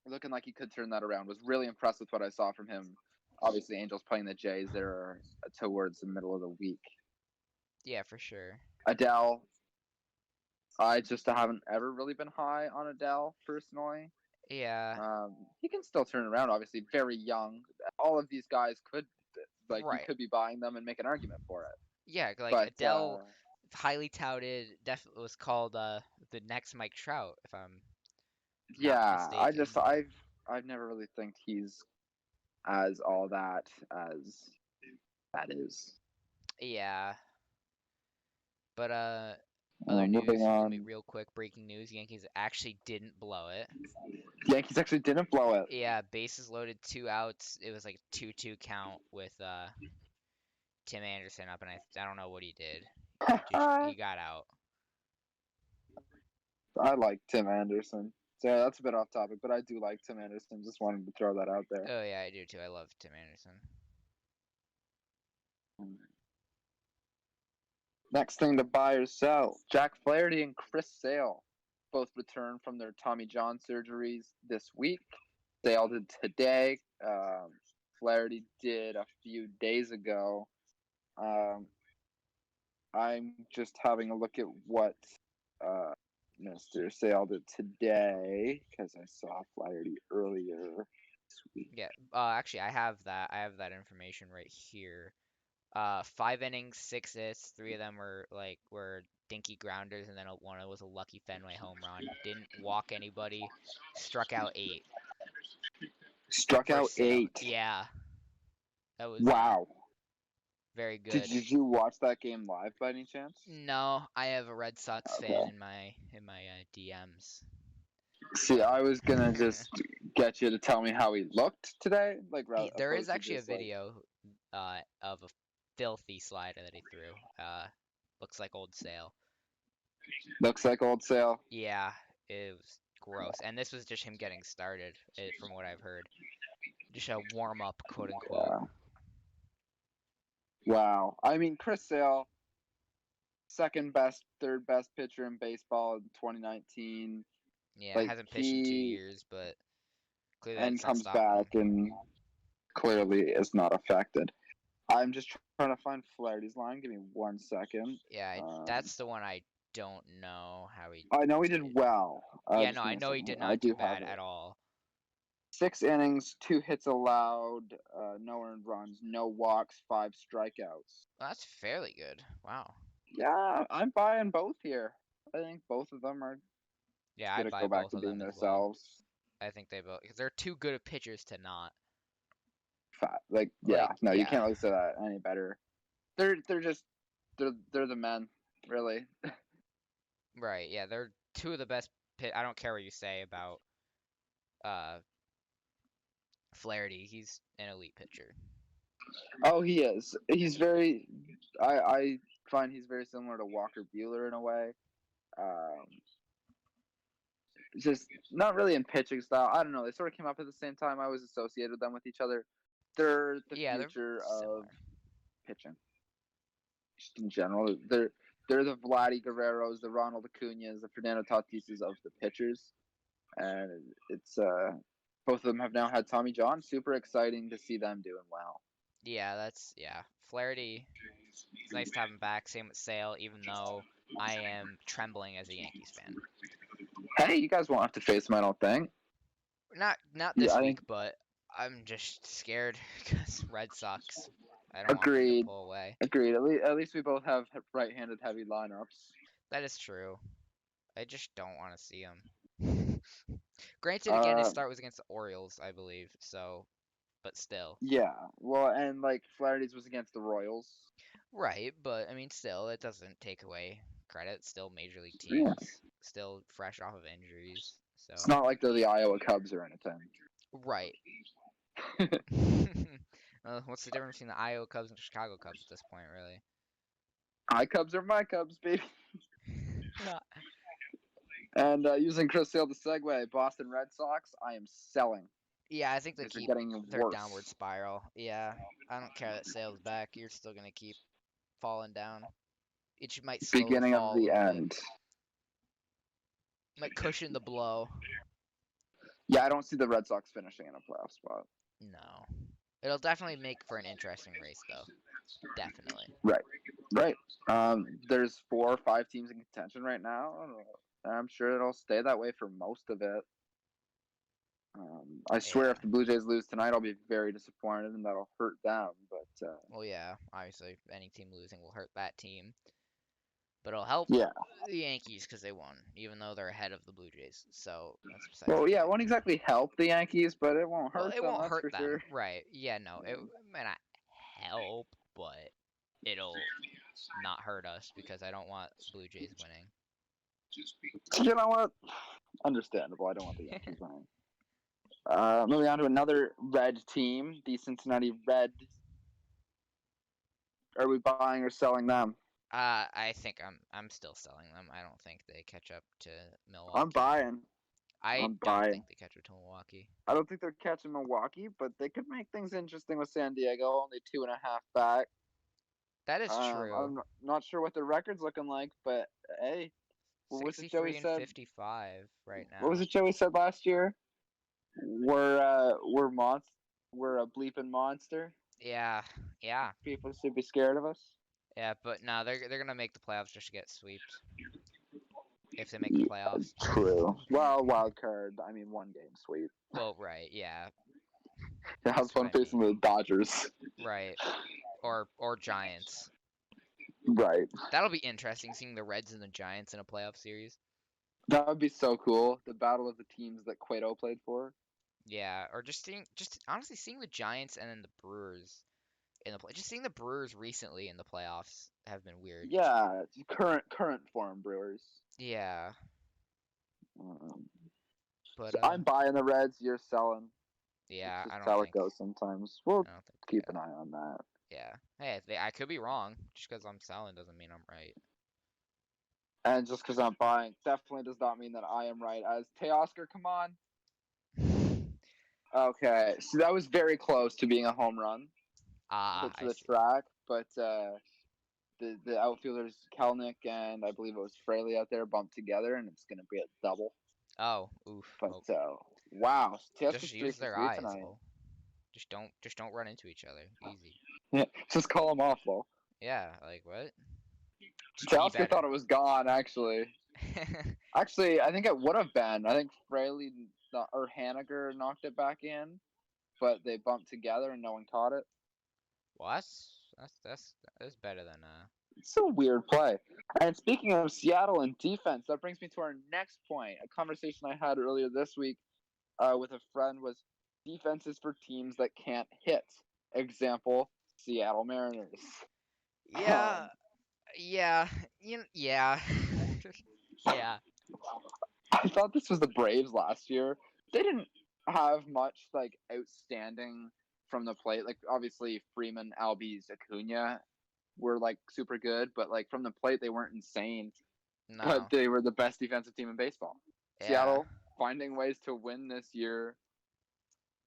looking like he could turn that around. Was really impressed with what I saw from him. Obviously, Angels playing the Jays there towards the middle of the week. Yeah, for sure. Adele, I just haven't ever really been high on Adele personally. Yeah, He can still turn around. Obviously, very young. All of these guys could, like, you right. could be buying them and make an argument for it. Yeah, like But Adele, highly touted, definitely was called the next Mike Trout, if I'm not yeah, mistaken. I've never really think he's as all that as that is. Yeah, but other Moving news, let me on. real quick. Breaking news: Yankees actually didn't blow it. The Yankees actually didn't blow it. Yeah, bases loaded, 2 outs. It was like a 2-2 count with Tim Anderson up, and I don't know what he did. He got out. I like Tim Anderson. So that's a bit off topic, but I do like Tim Anderson. Just wanted to throw that out there. Oh yeah, I do too. I love Tim Anderson. Next thing to buy or sell. Jack Flaherty and Chris Sale both returned from their Tommy John surgeries this week. Sale did today. Flaherty did a few days ago. I'm just having a look at what Mr. Sale did today because I saw Flaherty earlier this week. Yeah. Actually, I have that. I have that information right here. 5 innings, 6 hits. 3 of them were dinky grounders, and then one was a lucky Fenway home run. Didn't walk anybody. Struck out 8 Struck for out Sale. 8. Yeah, that was Wow. very Did good. you watch that game live by any chance? No, I have a Red Sox fan Okay. in my DMs. See, So I was gonna just get you to tell me how he looked today, like there is opposed to actually a just like video of a filthy slider that he threw. Looks like old Sale. looks like old Sale. Yeah, it was gross. And this was just him getting started, from what I've heard. Just a warm up, quote unquote. Yeah. Wow. I mean, Chris Sale, second best, third best pitcher in baseball in 2019. Yeah, Like hasn't pitched in two he years, but clearly and that's not comes stopping him. back and clearly is not affected. I'm just trying to find Flaherty's line. Give me 1 second. Yeah, that's the one I don't know how he I know he did did. well. Yeah, Just no, give I me a know he second. did I not do do have bad it. at all. 6 innings, 2 hits allowed, no earned runs, no walks, 5 strikeouts. Well, that's fairly good. Wow. Yeah, I'm buying both here. I think both of them are Yeah, I'd gonna buy go back both to of being them as well. themselves. I think they both, because they're too good of pitchers to not. Fat. Like, yeah, Like, no, you yeah, can't really say that any better. They're just they're the men, really. right. Yeah, they're two of the best I don't care what you say about uh Flaherty. He's an elite pitcher. Oh, he is. He's very. I find he's very similar to Walker Bueller in a way. Um, just not really in pitching style. I don't know. They sort of came up at the same time. I was associated them with each other. They're the Yeah, they're future of similar. pitching, just in general. They're the Vladdy Guerreros, the Ronald Acuñas, the Fernando Tatises of the pitchers, and it's both of them have now had Tommy John. Super exciting to see them doing well. Yeah. Flaherty, it's nice to have him back. Same with Sale, even though I am trembling as a Yankees fan. Hey, you guys won't have to face them, I don't think. Not Yeah, this I week, think but I'm just scared because Red Sox. I don't want them to agreed. pull away. Agreed. At least we both have right-handed heavy lineups. That is true. I just don't want to see them. Granted, again, his start was against the Orioles, I believe. So, but still. Yeah. Well, and like Flaherty's was against the Royals. Right, but I mean, still, it doesn't take away credit. Still major league Yeah. teams, still fresh off of injuries. It's So, not like they're the Iowa Cubs or anything. right. What's the difference between the Iowa Cubs and the Chicago Cubs at this point, really? My Cubs are my Cubs, baby. And using Chris Sale to segue, Boston Red Sox, I am selling Yeah, I think they because they're keep getting their worse. downward spiral. Yeah, I don't care that Sale's back. You're still gonna keep falling down. Might slow the Beginning of fall a the little bit. end. Might cushion the blow. Yeah, I don't see the Red Sox finishing in a playoff spot. No. It'll definitely make for an interesting race, though. Definitely. Right. Right. There's 4 or 5 teams in contention right now. I'm sure it'll stay that way for most of it. I swear, Yeah. if the Blue Jays lose tonight, I'll be very disappointed, and that'll hurt them. But Well, yeah. Obviously, any team losing will hurt that team. But it'll help yeah. the Yankees because they won, even though they're ahead of the Blue Jays. So that's besides Well, the yeah, it point. won't exactly help the Yankees, but it won't Well, hurt it them. won't That's hurt for them, sure. right? Yeah, no, it may not help, but it'll not hurt us because I don't want Blue Jays winning. You know what? Understandable. I don't want the Yankees winning. Moving on to another red team, the Cincinnati Reds. Are we buying or selling them? I think I'm still selling them. I don't think they catch up to I'm Milwaukee. buying. I I'm don't buying. think they catch up to Milwaukee. I don't think they're catching Milwaukee, but they could make things interesting with San Diego. Only 2.5 back. That is true. I'm not sure what their record's looking like, but hey, what was it Joey 63 and said? 55 right What was now. it Joey said last year? We're a bleeping monster. Yeah, yeah, People should be scared of us. yeah. But no, they're gonna make the playoffs just to get swept if they make the playoffs. True. Well, wild card. I mean, 1 game sweep. Well, right, yeah. Have That's what fun I facing mean. the Dodgers. Right. Or Giants. Right. That'll be interesting seeing the Reds and the Giants in a playoff series. That would be so cool. The battle of the teams that Cueto played for. Yeah, or just honestly seeing the Giants and then the Brewers in the just seeing the Brewers recently in the playoffs have been weird. Yeah, current form Brewers. Yeah, Um, but so I'm buying the Reds. You're selling. yeah, It's just how it goes sometimes. We'll I don't think keep an eye on that. yeah. Hey, I could be wrong. Just because I'm selling doesn't mean I'm right. And just because I'm buying definitely does not mean that I am right. As Teoscar, come on. Okay, so that was very close to being a home run. Ah, To I the see. track, but the outfielders Kelnick and I believe it was Fraley out there bumped together, and it's going to be a double. Oh, oof. But Well, wow, Teoscar's just 3 use for their 3 eyes, tonight. though. Just don't run into each other. Easy. Yeah, just call him off, though. Yeah, like what? Just be Teoscar better. thought it was gone, actually. Actually, I think it would have been. I think Fraley or Haniger knocked it back in, but they bumped together and no one caught it. Well, that's better than It's a weird play. And speaking of Seattle and defense, that brings me to our next point. A conversation I had earlier this week with a friend was defenses for teams that can't hit. Example, Seattle Mariners. Yeah, yeah, yeah, yeah. I thought this was the Braves last year. They didn't have much like outstanding from the plate. Like obviously Freeman, Albies, Acuna were like super good, but like from the plate they weren't insane. But No, they were the best defensive team in baseball. yeah. Seattle finding ways to win this year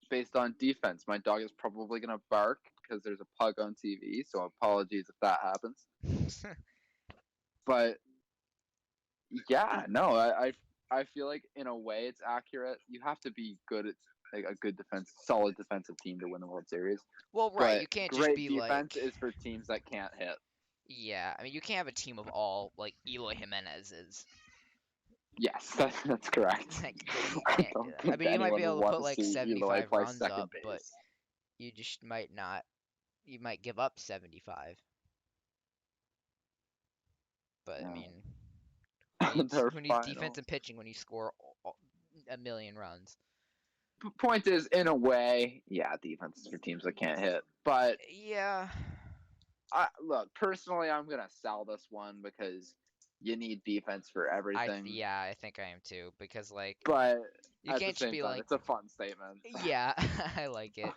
based on defense. My dog is probably gonna bark because there's a pug on TV, so apologies if that happens. But yeah, no, I feel like in a way it's accurate. You have to be good at like a good solid defensive team to win the World Series. Well, right, But you can't just great be defense like, is for teams that can't hit. yeah. I mean, you can't have a team of all like Eloy Jimenez is. Yes, that's correct. Like you I can't do don't that. I think mean, you might anyone be would able to want put to like see Eloy 75 play runs second up, but base. you just might not. You might give up 75. But I Yeah. mean, Their who needs defense final and pitching when you score a million runs? point is, in a way, yeah, defense is for teams that can't hit. But Yeah, look, personally, I'm gonna sell this one because you need defense for everything. I think I am too because like But you at the can't just same be time, like, it's a fun statement. yeah, I like it.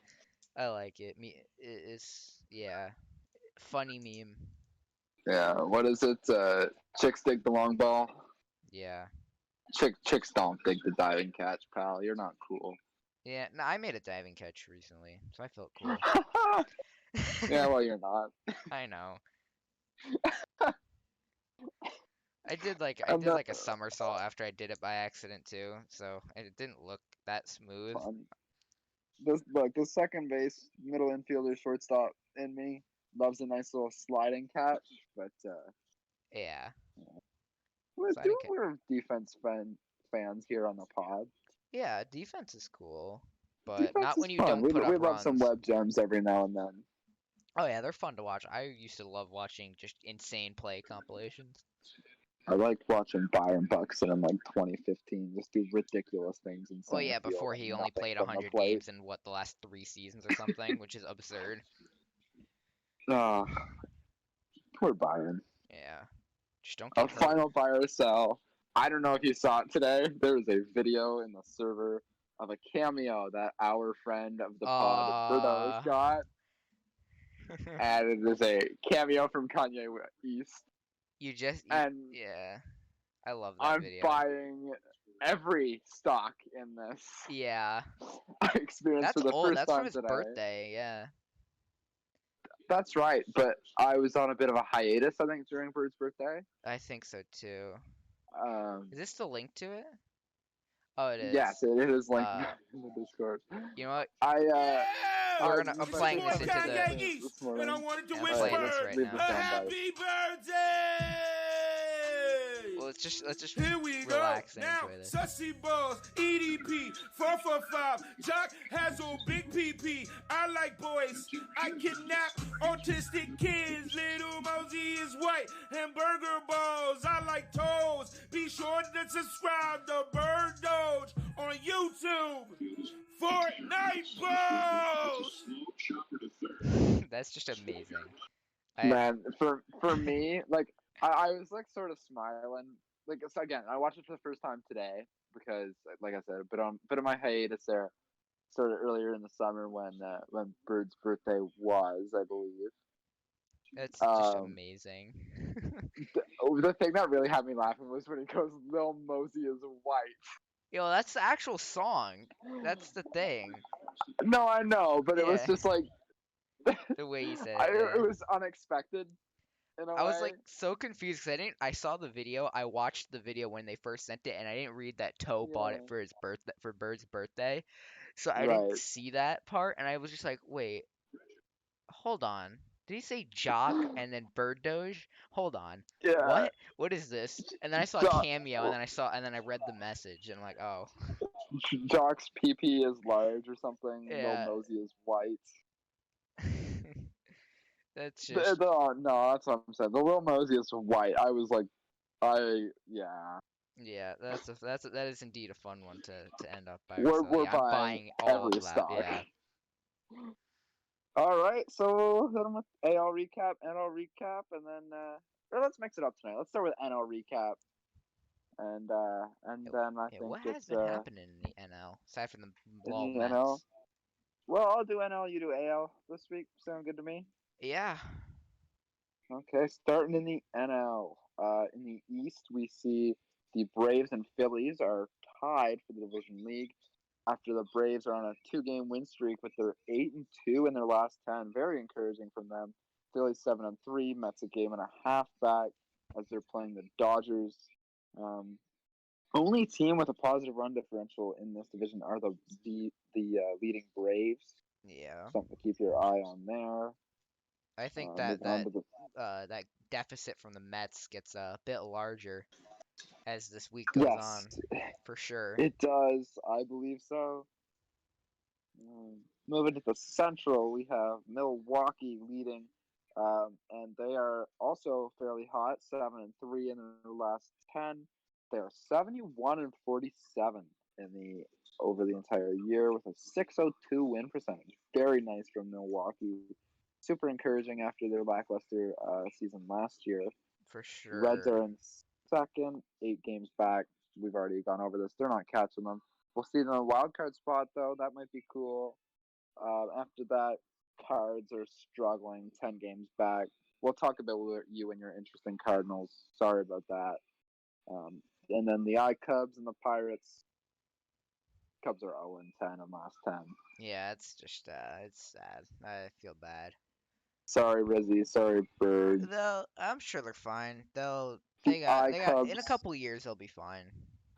I like it. It's yeah, funny meme. Yeah, what is it? Chicks dig the long ball. Yeah, Chicks don't dig the diving catch, pal. You're not cool. yeah. No, I made a diving catch recently, so I felt cool. Yeah, well, you're not. I know. I And did that like a somersault after I did it by accident too, so it didn't look that smooth. fun. This look, the second base, middle infielder, shortstop in me loves a nice little sliding catch, but Yeah, sliding catch. we're defense fans here on the pod. Yeah, defense is cool, but Defense not is when you fun. don't put up We love some runs. web gems every now and then. Oh yeah, they're fun to watch. I used to love watching just insane play compilations. I liked watching Byron Buxton in like 2015 just do ridiculous things in Well, center yeah, field before and he only nothing played from the 100 plate. games in what the last 3 seasons or something, which is absurd. Ah, poor Byron. Yeah, just don't A get hurt. final buy or sell. I don't know if you saw it today. There was a video in the server of a cameo that our friend of the pod, Votto, Uh, got, and it is a cameo from Kanye East. And yeah, I love that I'm video. buying every stock in this. Yeah, I experienced that's for the old. first That's from time his today. birthday. Yeah. That's right, but I was on a bit of a hiatus, I think, during Bird's birthday. I think so too. Um, Is this the link to it? Oh, it yes, is. it is linked Uh, in the Discord. you know what? I'm I playing this just into the. texted it this morning. And I wanted to I'm wish playing Let's this Bird right leave now. the a soundbite. happy birthday! Well, let's just Here we relax go. and Now, enjoy this. Sussy Balls, EDP, 445, Jock Hazel, Big PP. I like boys. I kidnap autistic kids. Little Mosey is white. Hamburger balls. I like toes. Be sure to subscribe to Bird Doge on YouTube. Fortnite Balls! That's just amazing. Man, for me, like I was like sort of smiling. Like so again, I watched it for the first time today because, like I said, a bit of my hiatus there started earlier in the summer when Bird's birthday was, I believe. It's just Um, amazing. the thing that really had me laughing was when he goes, "Lil Mosey is white." Yo, that's the actual song. That's the thing. No, I know, but it was Yeah, just like the way you said it. it Yeah. was unexpected in a I was way. like so confused because I saw the video. I watched the video when they first sent it, and I didn't read that Toe bought it Yeah. for his birthday for Bird's birthday, so I didn't Right. see that part, and I was just like, wait, hold on. Did he say Jock and then Bird Doge? Hold on. Yeah. What? What is this? And then I saw Jo- cameo, and then I read the message, and I'm like, oh, Jock's PP is large or something. Lil yeah. Mosey is white. That's just No, that's what I'm saying. The Lil Mosey is white. I was like, yeah. yeah. That is indeed a fun one to end up by. So We're yeah, I'm buying buying all every of that. stock. Yeah. All right, so hit 'em with AL recap, NL recap, and then or let's mix it up tonight. Let's start with NL recap, and then I Yeah, think what has it's been happening in the NL aside from the in lol the NL. Mets? Well, I'll do NL, you do AL this week. Sound good to me? Yeah. Okay, starting in the NL. In the East, we see the Braves and Phillies are tied for the division lead after the Braves are on a two-game win streak with their 8-2 in their last 10. Very encouraging from them. Phillies 7-3. Mets a game and a half back as they're playing the Dodgers. Only team with a positive run differential in this division are the leading Braves. Yeah. Something to keep your eye on there. I think Moving on to the that deficit from the Mets gets a bit larger. as this week goes on, Yes, for sure. it does. I believe so. Moving to the Central, we have Milwaukee leading, and they are also fairly hot, 7-3 in their last 10. They are 71-47 in the over the entire year with a 602 win percentage. Very nice from Milwaukee. Super encouraging after their lackluster season last year. For Reds sure. are in second, 8 games back. We've already gone over this. They're not catching them. We'll see them in the wild card spot though. That might be cool. After that, Cards are struggling, 10 games back. We'll talk about you and your interesting Cardinals. Sorry about that. And then the Cubs and the Pirates. Cubs are 0-10 in last 10. Yeah, it's just it's sad. I feel bad. Sorry, Rizzy. Sorry, Bird. I'm sure they're fine. The They got in a Cubs. couple years they'll be fine.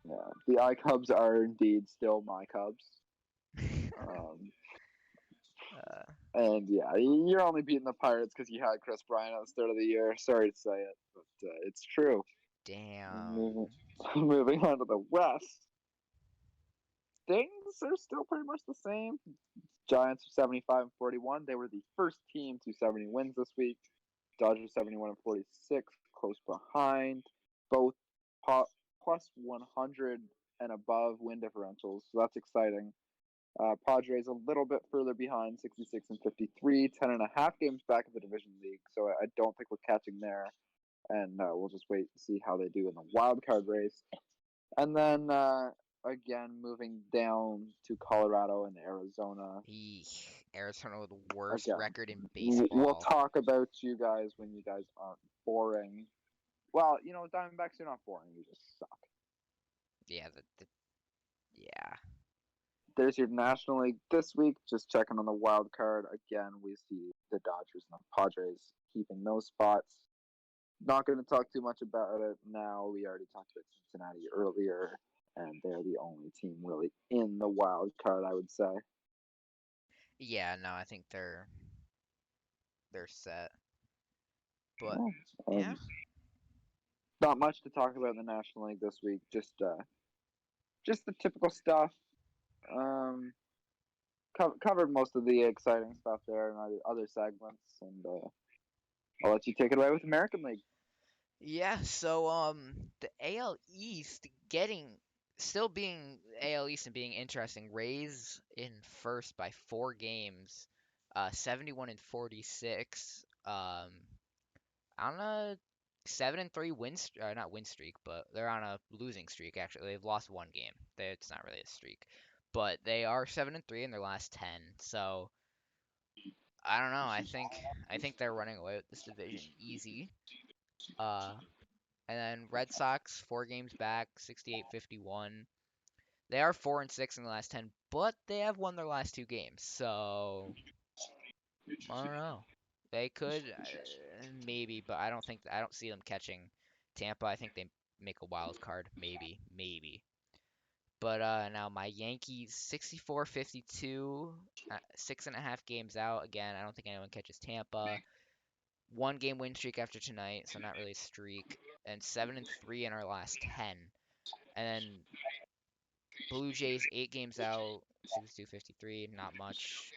Yeah, the Cubs are indeed still my Cubs. And yeah, you're only beating the Pirates because you had Chris Bryant at the start of the year. Sorry to say it, but it's true. Damn. Moving on to the West. Things are still pretty much the same. Giants are 75-41. They were the first team to 70 wins this week. Dodgers 71-46, close behind. Both plus 100 and above win differentials, so that's exciting. Padres a little bit further behind, 66-53, 10.5 games back of the division league. So I don't think we're catching there, and we'll just wait to see how they do in the wild card race. And then again, moving down to Colorado and Arizona. Eek. Arizona with the worst Again, record in we'll baseball. talk about you guys when you guys aren't boring. Well, Diamondbacks are not boring. You just suck. Yeah, yeah. There's your National League this week. Just checking on the wild card. Again, we see the Dodgers and the Padres keeping those spots. Not going to talk too much about it now. We already talked about Cincinnati earlier, and they're the only team really in the wild card, I would say. Yeah, no, I think they're set. But yeah. Not much to talk about in the National League this week. Just the typical stuff. Covered most of the exciting stuff there in other segments, and I'll let you take it away with American League. yeah, so the AL East still being AL East and being interesting. Rays in first by 4 games, 71-46. On a 7-3 not win streak, but they're on a losing streak. Actually, they've lost 1 game. It's not really a streak, but they are 7-3 in their last 10. So I don't know. I think they're running away with this division easy. And then Red Sox 4 games back, 68-51. They are 4-6 in the last 10, but they have won their last 2 games. So I don't know. They could maybe, but I don't see them catching Tampa. I think they make a wild card, maybe. But now my Yankees 64-52, 6.5 games out. Again, I don't think anyone catches Tampa. 1 game win streak after tonight, so not really a streak, and 7-3 in our last 10. And then Blue Jays 8 games out, 62-53, not much.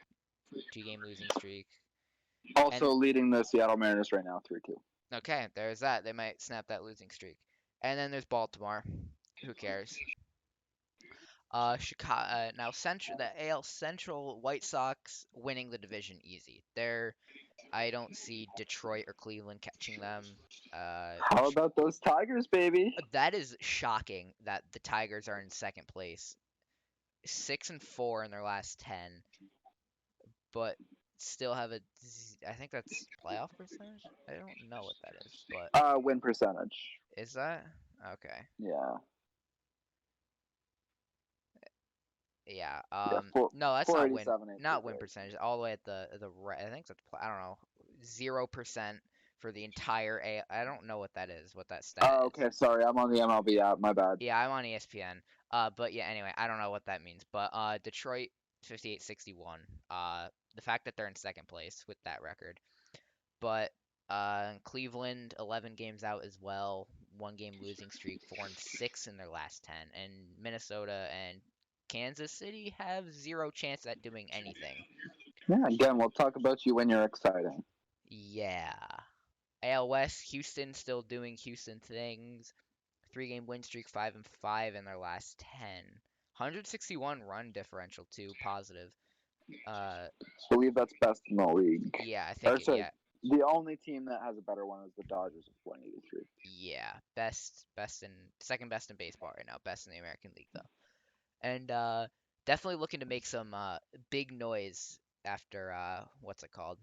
2 game losing streak. Also leading the Seattle Mariners right now, 3-2. Okay, there's that. They might snap that losing streak. And then there's Baltimore. Who cares? Chicago now the AL Central White Sox winning the division easy. I don't see Detroit or Cleveland catching them. How about those Tigers, baby? That is shocking that the Tigers are in second place, 6-4 in their last 10, but still have I think that's playoff percentage. I don't know what that is, but Win percentage. is that okay? Yeah. Yeah. No, that's not win percentage. All the way at the right. I think that's I don't know, 0% for the entire A. I don't know what that is. What that stat is. Oh, okay. Sorry, I'm on the MLB app. My bad. Yeah, I'm on ESPN. But yeah. Anyway, I don't know what that means. But Detroit 58-61. The fact that they're in second place with that record. But Cleveland 11 games out as well, one-game losing streak, 4-6 in their last 10, and Minnesota and Kansas City have zero chance at doing anything. Yeah, again, we'll talk about you when you're exciting. Yeah. AL West, Houston still doing Houston things. 3-game win streak, 5-5 in their last 10. 161 run differential too, positive. I believe that's best in the league. Yeah, I think Sorry, yeah, the only team that has a better one is the Dodgers with 183. yeah, best in second best in baseball right now, best in the American League though. And definitely looking to make some big noise after what's it called?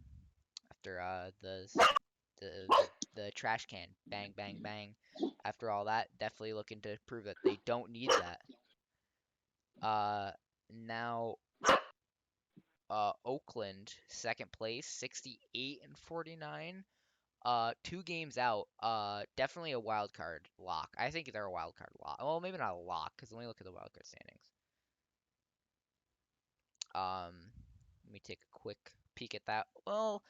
After the trash can, bang bang bang. After all that, definitely looking to prove that they don't need that. Now Oakland, second place, 68-49. 2 games out. Definitely a wild card lock. I think they're a wild card lock. Well, maybe not a lock, because let me look at the wild card standings. Let me take a quick peek at that. Well,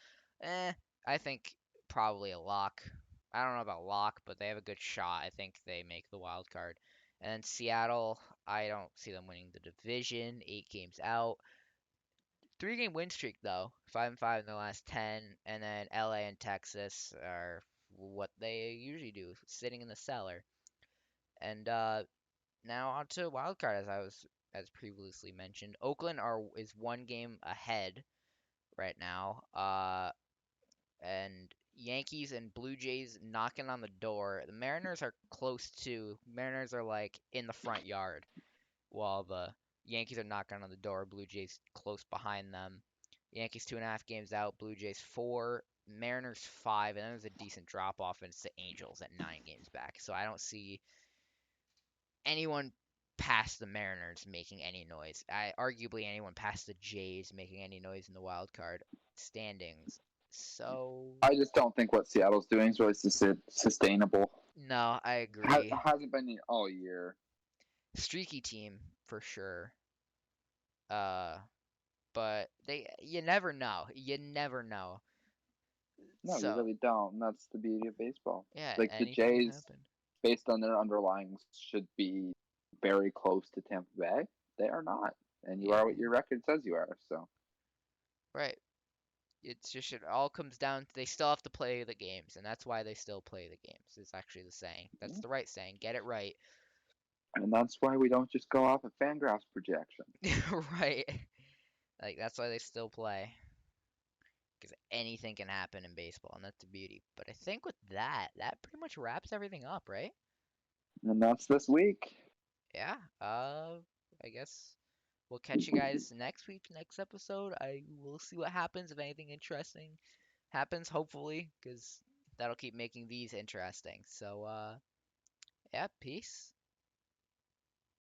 I think probably a lock. I don't know about lock, but they have a good shot. I think they make the wild card. And then Seattle, I don't see them winning the division. 8 games out. 3-game win streak though, 5-5 in the last 10, and then LA and Texas are what they usually do, sitting in the cellar. And now on to wild card, as previously mentioned. Oakland is 1 game ahead right now. And Yankees and Blue Jays knocking on the door. The Mariners are close too. Mariners are like in the front yard, while the Yankees are knocking on the door. Blue Jays close behind them. Yankees 2.5 games out. Blue Jays 4. Mariners 5. And then there's a decent drop off, and it's the Angels at 9 games back. So I don't see anyone past the Mariners making any noise. Arguably anyone past the Jays making any noise in the wild card standings. So I just don't think what Seattle's doing is really sustainable. no, I agree. Hasn't been all year. Streaky team for sure. But you never know. You never know. No, you So really don't. And that's the beauty of baseball. yeah, Like the anything can Jays, happen. based on their underlyings, should be very close to Tampa Bay. They are not, and you Yeah, are what your record says you are. So right. It's just it all comes down to they still have to play the games, and that's why they still play the games. It's actually the saying. That's the right saying. Get it right. and that's why we don't just go off of Fangraphs projection. Right. Like that's why they still play. Because anything can happen in baseball, and that's the beauty. But I think with that pretty much wraps everything up, right? And that's this week. Yeah. I guess we'll catch you guys next week, next episode. I will see what happens if anything interesting happens, hopefully, because that'll keep making these interesting. So, yeah, peace.